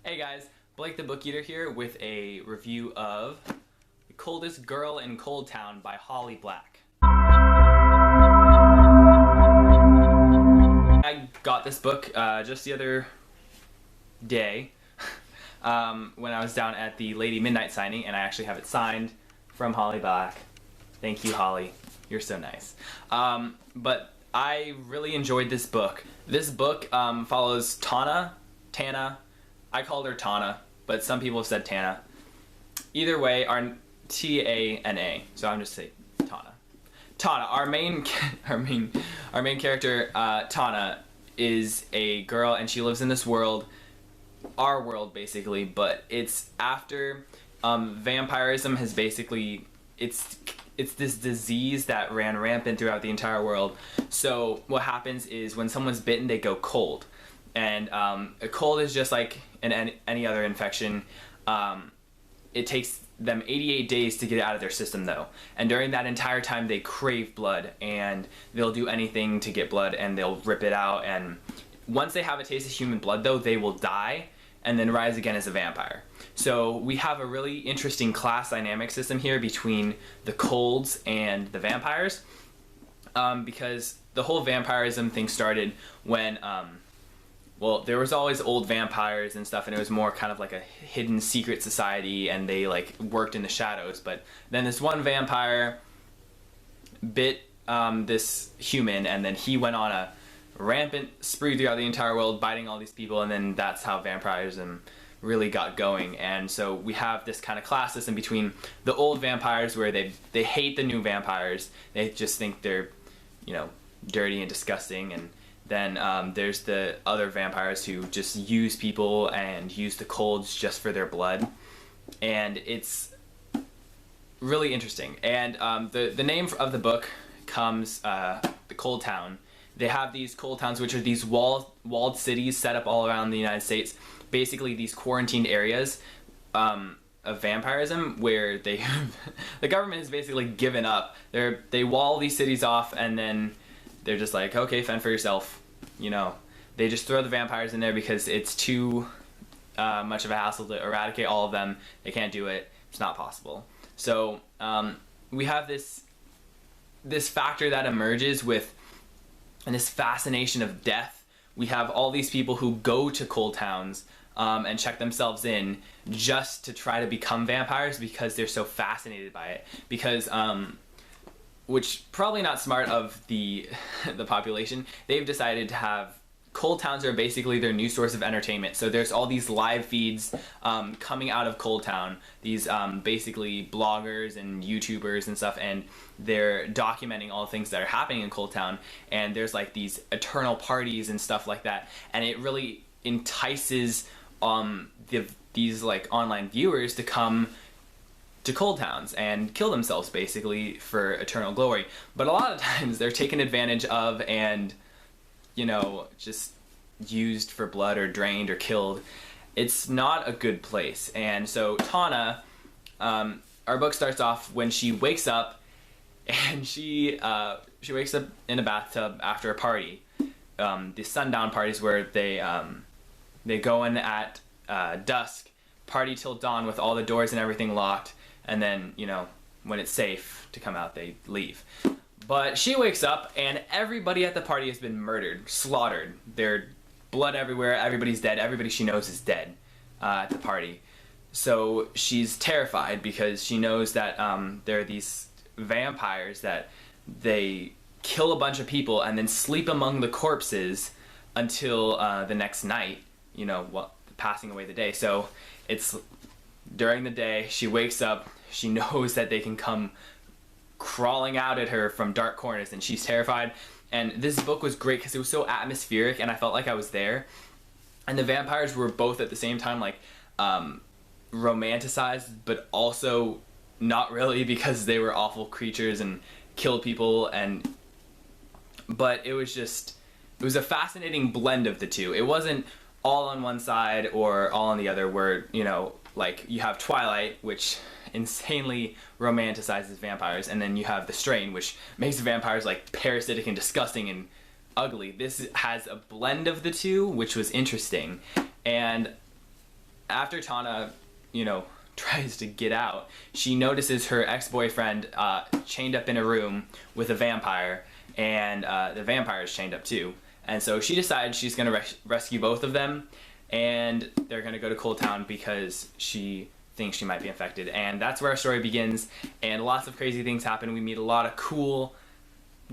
Hey guys, Blake the Book Eater here with a review of The Coldest Girl in Coldtown by Holly Black. I got this book just the other day when I was down at the Lady Midnight signing, and I actually have it signed from Holly Black. Thank you, Holly. You're so nice. But I really enjoyed this book. This book follows Tana. I called her Tana, but some people have said Tana. Either way, Tana. So I'm just saying Tana. Tana, our main character, Tana, is a girl, and she lives in this world, our world basically, but it's after vampirism has basically it's this disease that ran rampant throughout the entire world. So what happens is when someone's bitten, they go cold. And a cold is just like any other infection. It takes them 88 days to get it out of their system, though. And during that entire time, they crave blood, and they'll do anything to get blood, and they'll rip it out. And once they have a taste of human blood, though, they will die and then rise again as a vampire. So we have a really interesting class dynamic system here between the colds and the vampires, because the whole vampirism thing started when well, there was always old vampires and stuff, and it was more kind of like a hidden secret society, and they like worked in the shadows. But then this one vampire bit this human, and then he went on a rampant spree throughout the entire world, biting all these people, and then that's how vampirism really got going. And so we have this kind of class system between the old vampires, where they hate the new vampires. They just think they're, dirty and disgusting, and then there's the other vampires who just use people and use the colds just for their blood. And it's really interesting. And the name of the book comes, the Coldtown. They have these cold towns, which are these walled cities set up all around the United States. Basically these quarantined areas of vampirism where the government has basically given up. They wall these cities off, and then they're just like, okay, fend for yourself. They just throw the vampires in there because it's too much of a hassle to eradicate all of them. They can't do it. It's not possible. So we have this factor that emerges with this fascination of death. We have all these people who go to cold towns and check themselves in just to try to become vampires because they're so fascinated by it. Because which probably not smart of the population. They've decided to have cold towns are basically their new source of entertainment. So there's all these live feeds coming out of Cold Town, these basically bloggers and YouTubers and stuff, and they're documenting all the things that are happening in Cold Town. And there's like these eternal parties and stuff like that, and it really entices these like online viewers to come to cold towns and kill themselves basically for eternal glory. But a lot of times they're taken advantage of and just used for blood or drained or killed. It's not a good place. And so Tana, our book starts off when she wakes up, and she wakes up in a bathtub after a party. The sundown parties where they go in at dusk, party till dawn with all the doors and everything locked. And then, when it's safe to come out, they leave. But she wakes up, and everybody at the party has been murdered, slaughtered. There's blood everywhere. Everybody's dead. Everybody she knows is dead at the party. So she's terrified because she knows that there are these vampires that they kill a bunch of people and then sleep among the corpses until the next night, passing away the day. So it's during the day, she wakes up, she knows that they can come crawling out at her from dark corners, and she's terrified. And this book was great because it was so atmospheric, and I felt like I was there. And the vampires were both at the same time like romanticized, but also not really, because they were awful creatures and killed people. But it was a fascinating blend of the two. It wasn't all on one side or all on the other, where like you have Twilight, which insanely romanticizes vampires, and then you have The Strain, which makes the vampires like parasitic and disgusting and ugly. This has a blend of the two, which was interesting. And after Tana, you know, tries to get out, she notices her ex-boyfriend chained up in a room with a vampire, and the vampire is chained up too. And so she decides she's going to rescue both of them, and they're going to go to Coldtown because she thinks she might be infected. And that's where our story begins, and lots of crazy things happen. We meet a lot of cool,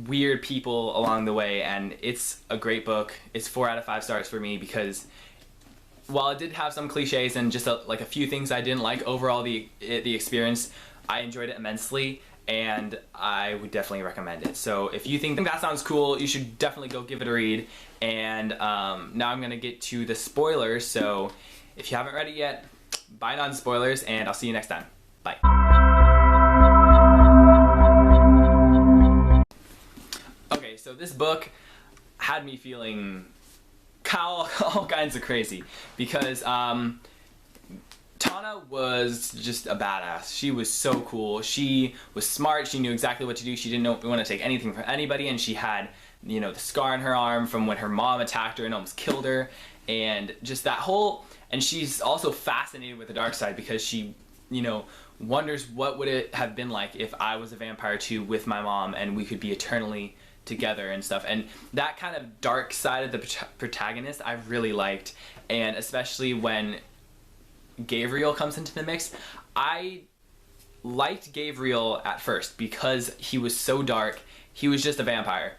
weird people along the way, and it's a great book. It's 4 out of 5 stars for me because while it did have some cliches and just like a few things I didn't like, overall the experience, I enjoyed it immensely, and I would definitely recommend it. So if you think that sounds cool, you should definitely go give it a read. And now I'm gonna get to the spoilers, so if you haven't read it yet, buy it on spoilers, and I'll see you next time. Bye. Okay, so this book had me feeling all kinds of crazy because Tana was just a badass. She was so cool. She was smart. She knew exactly what to do. She didn't want to take anything from anybody, and she had, you know, the scar on her arm from when her mom attacked her and almost killed her, and just that whole. And she's also fascinated with the dark side because she, you know, wonders what would it have been like if I was a vampire too with my mom and we could be eternally together and stuff. And that kind of dark side of the protagonist I really liked, and especially when Gabriel comes into the mix. I liked Gabriel at first because he was so dark. He was just a vampire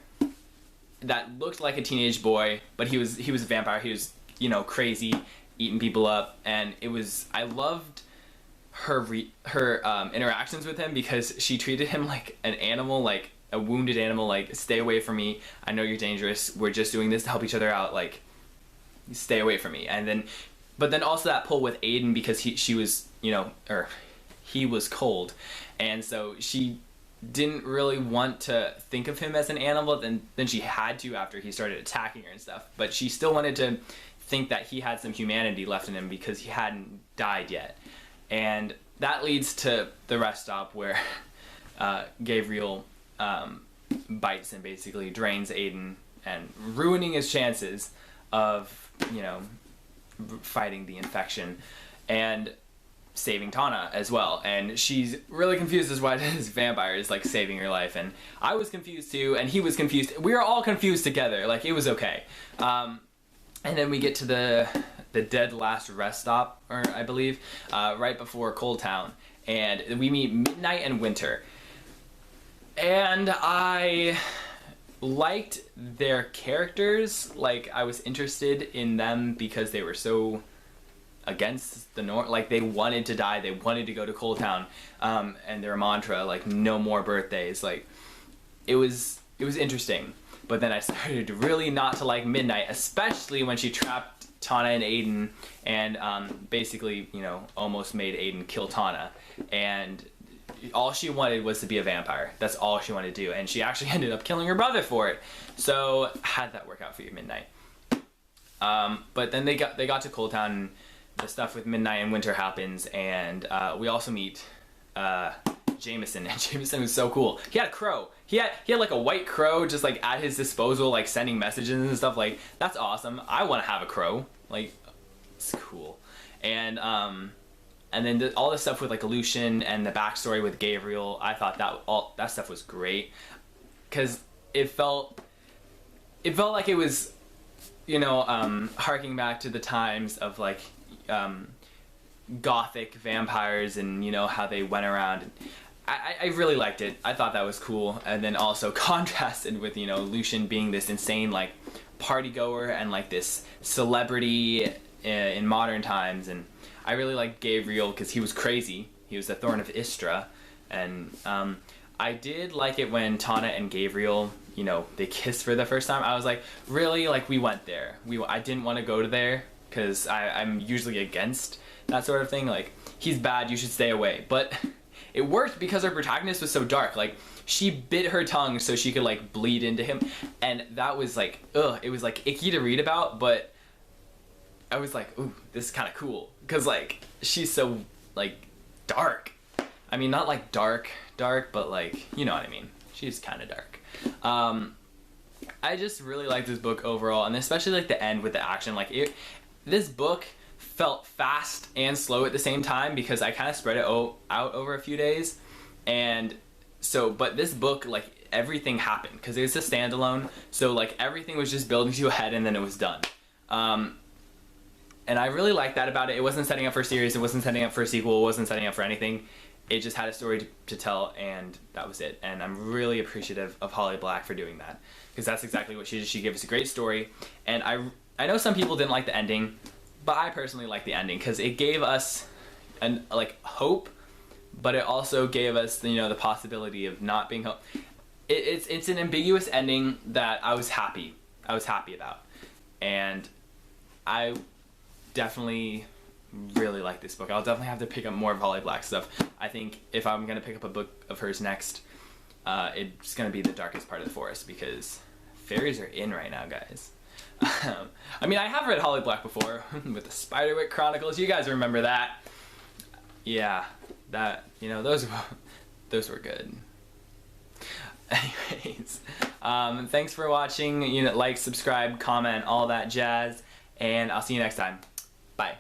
that looked like a teenage boy, but he was a vampire. He was, you know, crazy, eating people up, and I loved her interactions with him because she treated him like an animal, like a wounded animal, like, stay away from me, I know you're dangerous, we're just doing this to help each other out, like, stay away from me. And then, but then also that pull with Aiden because he was, you know, or he was cold, and so she didn't really want to think of him as an animal, then she had to after he started attacking her and stuff, but she still wanted to think that he had some humanity left in him because he hadn't died yet. And that leads to the rest stop where Gabriel bites and basically drains Aiden and ruining his chances of, you know, fighting the infection and saving Tana as well. And she's really confused as why this vampire is like saving her life, and I was confused too, and he was confused. We were all confused together. Like, it was okay. And then we get to the dead last rest stop, or I believe, right before Coldtown, and we meet Midnight and Winter. And I liked their characters. Like, I was interested in them because they were so against the norm. Like, they wanted to die. They wanted to go to Coldtown. And their mantra, like, no more birthdays. Like, it was interesting. But then I started really not to like Midnight, especially when she trapped Tana and Aiden and basically, you know, almost made Aiden kill Tana. And all she wanted was to be a vampire. That's all she wanted to do, and she actually ended up killing her brother for it. So how'd that work out for you, Midnight? But then they got to Coldtown, and the stuff with Midnight and Winter happens, and we also meet Jameson, and Jameson was so cool. He had a crow. He had like a white crow just like at his disposal, like sending messages and stuff. Like, that's awesome. I want to have a crow. Like, it's cool. And then all the stuff with like Lucian and the backstory with Gabriel, I thought that stuff was great because it felt like it was, you know, harking back to the times of like gothic vampires and, you know, how they went around. And I really liked it. I thought that was cool. And then also contrasted with, you know, Lucian being this insane like party goer and like this celebrity in modern times. And I really liked Gabriel because he was crazy. He was the Thorn of Istra. And I did like it when Tana and Gabriel, you know, they kissed for the first time. I was like, really? Like, we went there. I didn't want to go to there because I'm usually against that sort of thing. Like, he's bad, you should stay away. But it worked because our protagonist was so dark. Like, she bit her tongue so she could like bleed into him. And that was like, ugh, it was like icky to read about, but I was like, ooh, this is kind of cool. Because, like, she's so, like, dark. I mean, not, like, dark, but, like, you know what I mean. She's kind of dark. I just really like this book overall, and especially, like, the end with the action. Like, this book felt fast and slow at the same time because I kind of spread it out over a few days. And so, but this book, like, everything happened because it's a standalone, so like everything was just building to a head and then it was done. And I really like that about it. It wasn't setting up for a series, it wasn't setting up for a sequel, it wasn't setting up for anything. It just had a story to tell, and that was it. And I'm really appreciative of Holly Black for doing that, because that's exactly what she did. She gave us a great story, and I know some people didn't like the ending, but I personally like the ending because it gave us like hope, but it also gave us the possibility of not being hope. It's an ambiguous ending that I was happy about, and I definitely really like this book. I'll definitely have to pick up more of Holly Black stuff. I think if I'm gonna pick up a book of hers next, it's gonna be The Darkest Part of the Forest, because fairies are in right now, guys. I mean, I have read Holly Black before with the Spiderwick Chronicles. You guys remember that? Yeah, that those were good. Anyways, thanks for watching. Like, subscribe, comment, all that jazz, and I'll see you next time. Bye.